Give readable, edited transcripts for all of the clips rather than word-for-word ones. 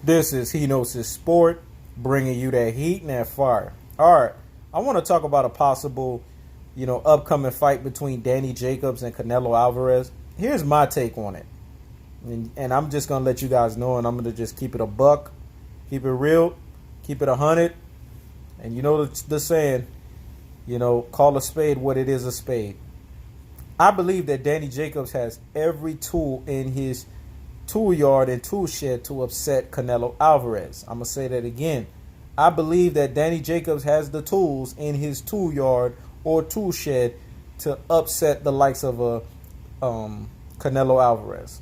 This is He Knows His Sport, bringing you that heat and that fire. All right, I want to talk about a possible, upcoming fight between Danny Jacobs and Canelo Alvarez. Here's my take on it, and I'm just gonna let you guys know, and I'm gonna just keep it a buck, keep it real, keep it 100, and you know the saying, call a spade what it is a spade. I believe that Danny Jacobs has every tool in his tool yard and tool shed to upset Canelo Alvarez. I'm going to say that again. I believe that Danny Jacobs has the tools in his tool yard or tool shed to upset the likes of Canelo Alvarez.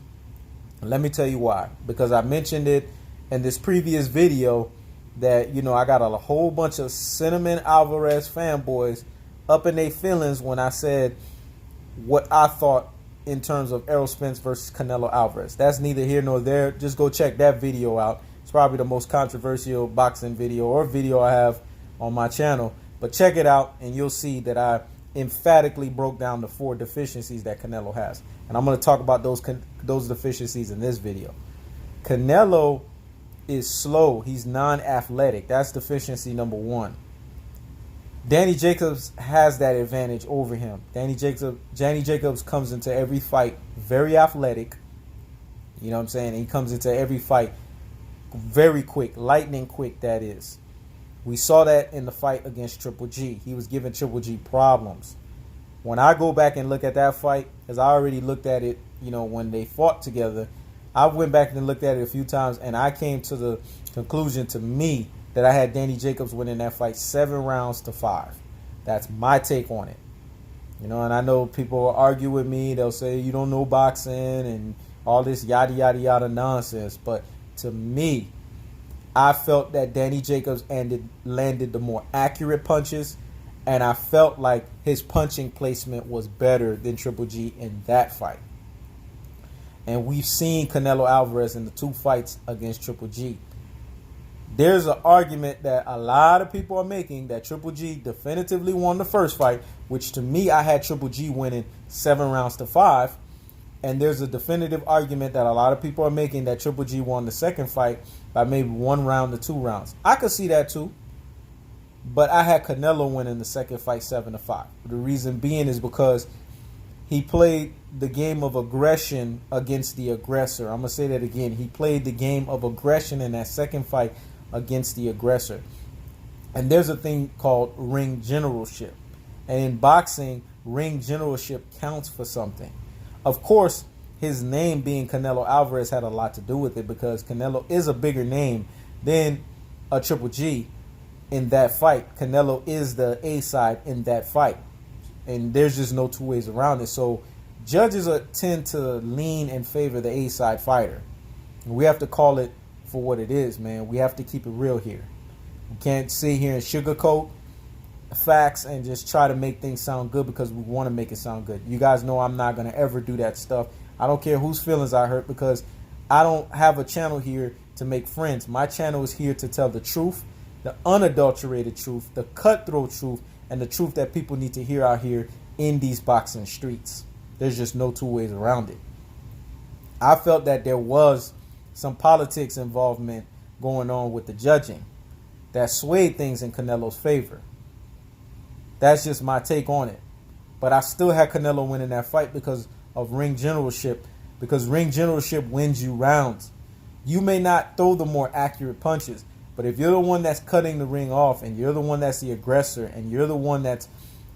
Let me tell you why. Because I mentioned it in this previous video that, I got a whole bunch of Cinammon Alvarez fanboys up in their feelings when I said what I thought in terms of Errol Spence versus Canelo Alvarez. That's neither here nor there. Just go check that video out. It's probably the most controversial boxing video or video I have on my channel. But check it out and you'll see that I emphatically broke down the 4 deficiencies that Canelo has. And I'm going to talk about those deficiencies in this video. Canelo is slow. He's non-athletic. That's deficiency number 1. Danny Jacobs has that advantage over him. Danny Jacobs comes into every fight very athletic. You know what I'm saying? He comes into every fight very quick, lightning quick, that is. We saw that in the fight against Triple G. He was giving Triple G problems. When I go back and look at that fight, because I already looked at it, when they fought together, I went back and looked at it a few times, and I came to the conclusion, to me, that I had Danny Jacobs winning that fight 7 rounds to 5. That's my take on it. And I know people will argue with me. They'll say you don't know boxing and all this yada, yada, yada nonsense. But to me, I felt that Danny Jacobs landed the more accurate punches. And I felt like his punching placement was better than Triple G in that fight. And we've seen Canelo Alvarez in the 2 fights against Triple G. There's an argument that a lot of people are making that Triple G definitively won the first fight, which to me, I had Triple G winning 7 rounds to 5. And there's a definitive argument that a lot of people are making that Triple G won the second fight by maybe 1 round to 2 rounds. I could see that too. But I had Canelo winning the second fight 7 to 5. The reason being is because he played the game of aggression against the aggressor. I'm going to say that again. He played the game of aggression in that second fight against the aggressor. And there's a thing called ring generalship. And in boxing, ring generalship counts for something. Of course, his name being Canelo Alvarez had a lot to do with it because Canelo is a bigger name than a Triple G in that fight. Canelo is the A side in that fight. And there's just no 2 ways around it. So judges tend to lean and favor the A side fighter. And we have to call it for what it is, man. We have to keep it real here. We can't sit here and sugarcoat facts and just try to make things sound good because we want to make it sound good. You guys know I'm not going to ever do that stuff. I don't care whose feelings I hurt because I don't have a channel here to make friends. My channel is here to tell the truth, the unadulterated truth, the cutthroat truth, and the truth that people need to hear out here in these boxing streets. There's just no 2 ways around it. I felt that there was some politics involvement going on with the judging that swayed things in Canelo's favor. That's just my take on it. But I still had Canelo winning that fight because of ring generalship, because ring generalship wins you rounds. You may not throw the more accurate punches, but if you're the one that's cutting the ring off and you're the one that's the aggressor and you're the one that's,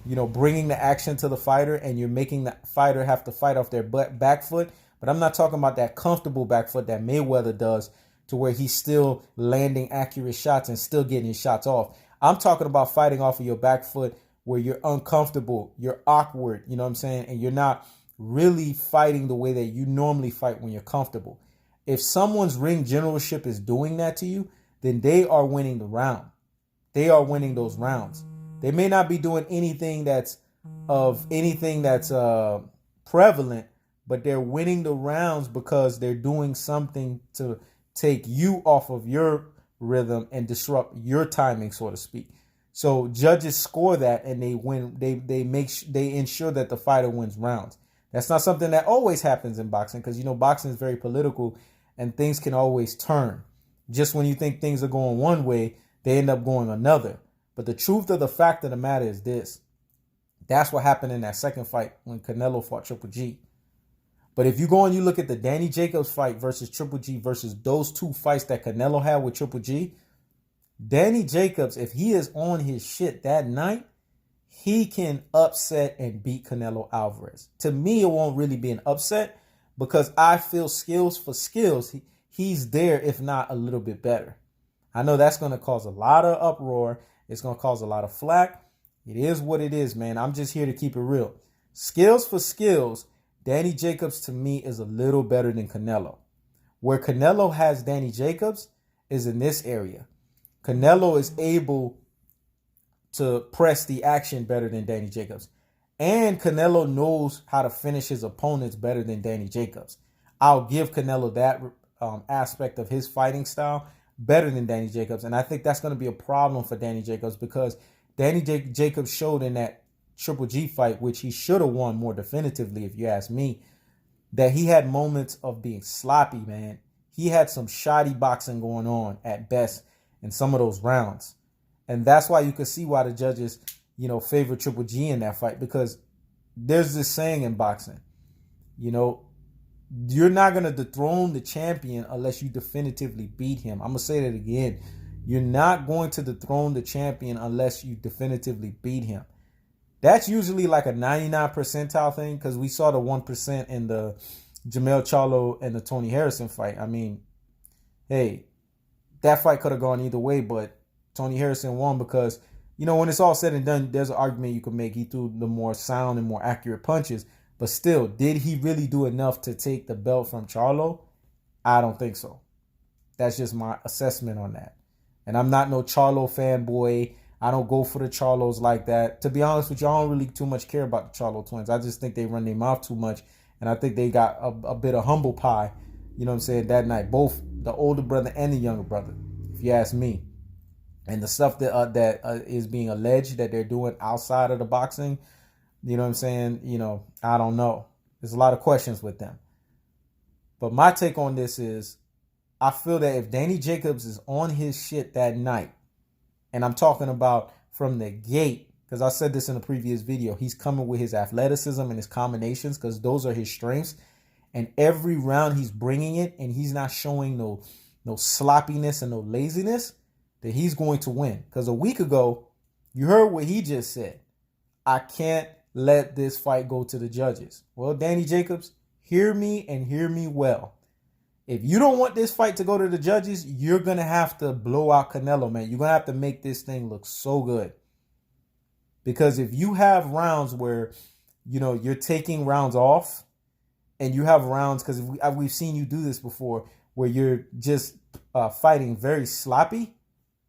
bringing the action to the fighter and you're making the fighter have to fight off their back foot. But I'm not talking about that comfortable back foot that Mayweather does to where he's still landing accurate shots and still getting his shots off. I'm talking about fighting off of your back foot where you're uncomfortable, you're awkward, you know what I'm saying? And you're not really fighting the way that you normally fight when you're comfortable. If someone's ring generalship is doing that to you, then they are winning the round. They are winning those rounds. They may not be doing anything that's prevalent, but they're winning the rounds because they're doing something to take you off of your rhythm and disrupt your timing, so to speak. So judges score that and they win. They ensure that the fighter wins rounds. That's not something that always happens in boxing because, boxing is very political and things can always turn. Just when you think things are going one way, they end up going another. But the truth of the fact of the matter is this. That's what happened in that second fight when Canelo fought Triple G. But if you go and you look at the Danny Jacobs fight versus Triple G versus those two fights that Canelo had with Triple G, Danny Jacobs, if he is on his shit that night, he can upset and beat Canelo Alvarez. To me, it won't really be an upset because I feel skills for skills, he's there, if not a little bit better. I know that's going to cause a lot of uproar. It's going to cause a lot of flack. It is what it is, man. I'm just here to keep it real. Skills for skills, Danny Jacobs to me is a little better than Canelo. Where Canelo has Danny Jacobs is in this area. Canelo is able to press the action better than Danny Jacobs. And Canelo knows how to finish his opponents better than Danny Jacobs. I'll give Canelo that aspect of his fighting style better than Danny Jacobs. And I think that's going to be a problem for Danny Jacobs because Danny Jacobs showed in that Triple G fight, which he should have won more definitively, if you ask me, that he had moments of being sloppy, man. He had some shoddy boxing going on at best in some of those rounds. And that's why you could see why the judges, favor Triple G in that fight, because there's this saying in boxing, you're not going to dethrone the champion unless you definitively beat him. I'm going to say that again. You're not going to dethrone the champion unless you definitively beat him. That's usually like a 99 percentile thing because we saw the 1% in the Jermell Charlo and the Tony Harrison fight. I mean, hey, that fight could have gone either way, but Tony Harrison won because, when it's all said and done, there's an argument you can make. He threw the more sound and more accurate punches. But still, did he really do enough to take the belt from Charlo? I don't think so. That's just my assessment on that. And I'm not no Charlo fanboy. I don't go for the Charlos like that. To be honest with you, I don't really too much care about the Charlo twins. I just think they run their mouth too much. And I think they got a bit of humble pie, that night. Both the older brother and the younger brother, if you ask me. And the stuff that is being alleged that they're doing outside of the boxing, I don't know. There's a lot of questions with them. But my take on this is, I feel that if Danny Jacobs is on his shit that night, and I'm talking about from the gate, because I said this in a previous video, he's coming with his athleticism and his combinations because those are his strengths. And every round he's bringing it and he's not showing no sloppiness and no laziness, that he's going to win. Because a week ago, you heard what he just said. I can't let this fight go to the judges. Well, Danny Jacobs, hear me and hear me well. If you don't want this fight to go to the judges, you're going to have to blow out Canelo, man. You're going to have to make this thing look so good. Because if you have rounds where, you're taking rounds off and you have rounds, because we've seen you do this before, where you're just fighting very sloppy,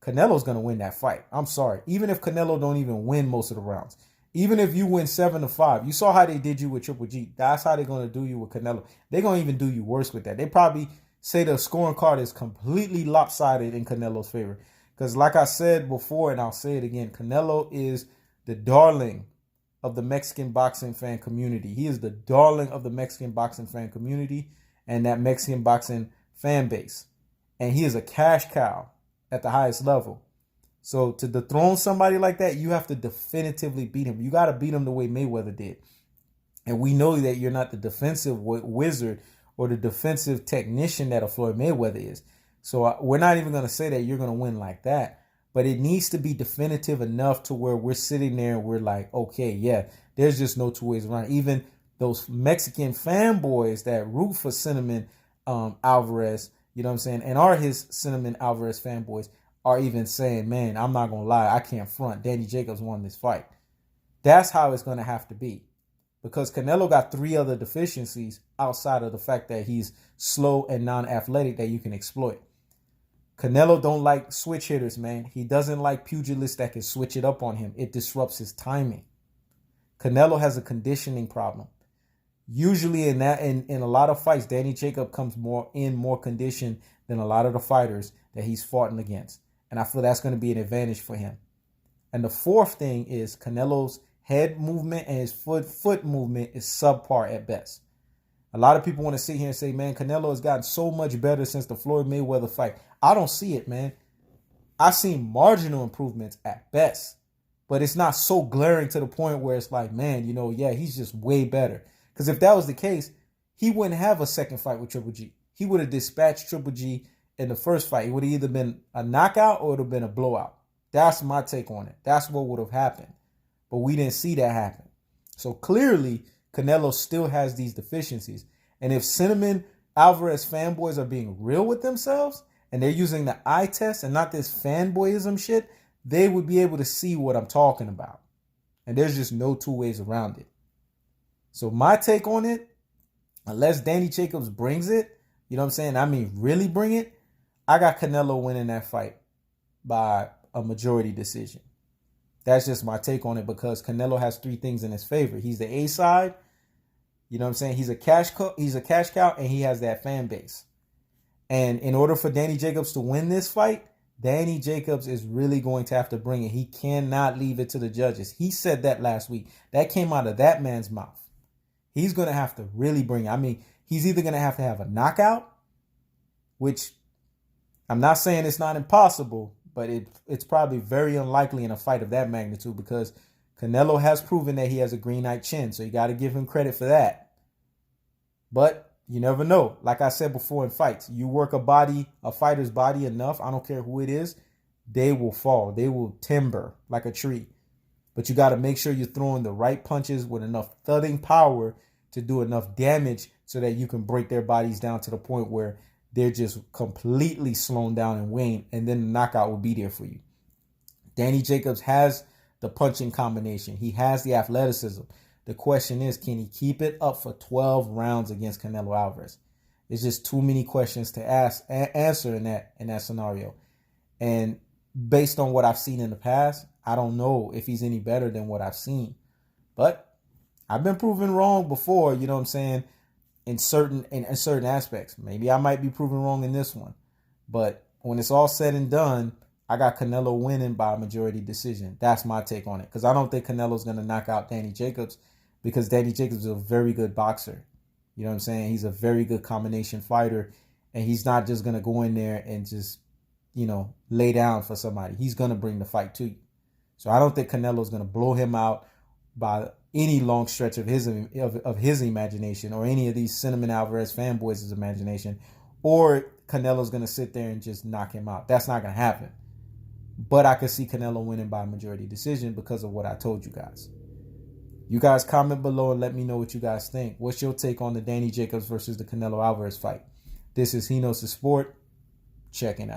Canelo's going to win that fight. I'm sorry. Even if Canelo don't even win most of the rounds. Even if you win 7-5, you saw how they did you with Triple G. That's how they're going to do you with Canelo. They're going to even do you worse with that. They probably say the scoring card is completely lopsided in Canelo's favor. Because like I said before, and I'll say it again, Canelo is the darling of the Mexican boxing fan community. He is the darling of the Mexican boxing fan community and that Mexican boxing fan base. And he is a cash cow at the highest level. So to dethrone somebody like that, you have to definitively beat him. You got to beat him the way Mayweather did. And we know that you're not the defensive wizard or the defensive technician that a Floyd Mayweather is. So we're not even going to say that you're going to win like that. But it needs to be definitive enough to where we're sitting there and we're like, okay, yeah, there's just no two ways around. Even those Mexican fanboys that root for Cinammon Alvarez, and are his Cinammon Alvarez fanboys, are even saying, man, I'm not going to lie, I can't front. Danny Jacobs won this fight. That's how it's going to have to be. Because Canelo got 3 other deficiencies outside of the fact that he's slow and non-athletic that you can exploit. Canelo don't like switch hitters, man. He doesn't like pugilists that can switch it up on him. It disrupts his timing. Canelo has a conditioning problem. Usually in a lot of fights, Danny Jacobs comes more conditioned than a lot of the fighters that he's fought against. And I feel that's going to be an advantage for him. And the fourth thing is Canelo's head movement and his foot movement is subpar at best. A lot of people want to sit here and say, man, Canelo has gotten so much better since the Floyd Mayweather fight. I don't see it, man. I've seen marginal improvements at best, but it's not so glaring to the point where it's like, man, yeah, he's just way better. Because if that was the case, he wouldn't have a second fight with Triple G. He would have dispatched Triple G in the first fight. It would have either been a knockout or it would have been a blowout. That's my take on it. That's what would have happened. But we didn't see that happen. So clearly, Canelo still has these deficiencies. And if Cinammon Alvarez fanboys are being real with themselves and they're using the eye test and not this fanboyism shit, they would be able to see what I'm talking about. And there's just no two ways around it. So my take on it, unless Danny Jacobs brings it, you know what I'm saying? I mean, really bring it. I got Canelo winning that fight by a majority decision. That's just my take on it because Canelo has three things in his favor. He's the A side. You know what I'm saying? He's a cash cow, and he has that fan base. And in order for Danny Jacobs to win this fight, Danny Jacobs is really going to have to bring it. He cannot leave it to the judges. He said that last week. That came out of that man's mouth. He's going to have to really bring it. I mean, he's either going to have a knockout, which I'm not saying it's not impossible, but it's probably very unlikely in a fight of that magnitude because Canelo has proven that he has a green light chin, so you got to give him credit for that. But you never know. Like I said before in fights, you work a fighter's body enough, I don't care who it is, they will fall. They will timber like a tree. But you got to make sure you're throwing the right punches with enough thudding power to do enough damage so that you can break their bodies down to the point where they're just completely slowed down and waned, and then the knockout will be there for you. Danny Jacobs has the punching combination. He has the athleticism. The question is, can he keep it up for 12 rounds against Canelo Alvarez? There's just too many questions to answer in that scenario. And based on what I've seen in the past, I don't know if he's any better than what I've seen. But I've been proven wrong before, you know what I'm saying, in certain aspects. Maybe I might be proven wrong in this one. But when it's all said and done, I got Canelo winning by a majority decision. That's my take on it. Because I don't think Canelo's going to knock out Danny Jacobs because Danny Jacobs is a very good boxer. You know what I'm saying? He's a very good combination fighter. And he's not just going to go in there and just, lay down for somebody. He's going to bring the fight to you. So I don't think Canelo's going to blow him out by any long stretch of his imagination or any of these Cinammon Alvarez fanboys' imagination, or Canelo's going to sit there and just knock him out. That's not going to happen. But I could see Canelo winning by majority decision because of what I told you guys. You guys comment below and let me know what you guys think. What's your take on the Danny Jacobs versus the Canelo Alvarez fight? This is He Knows the Sport. Checking out.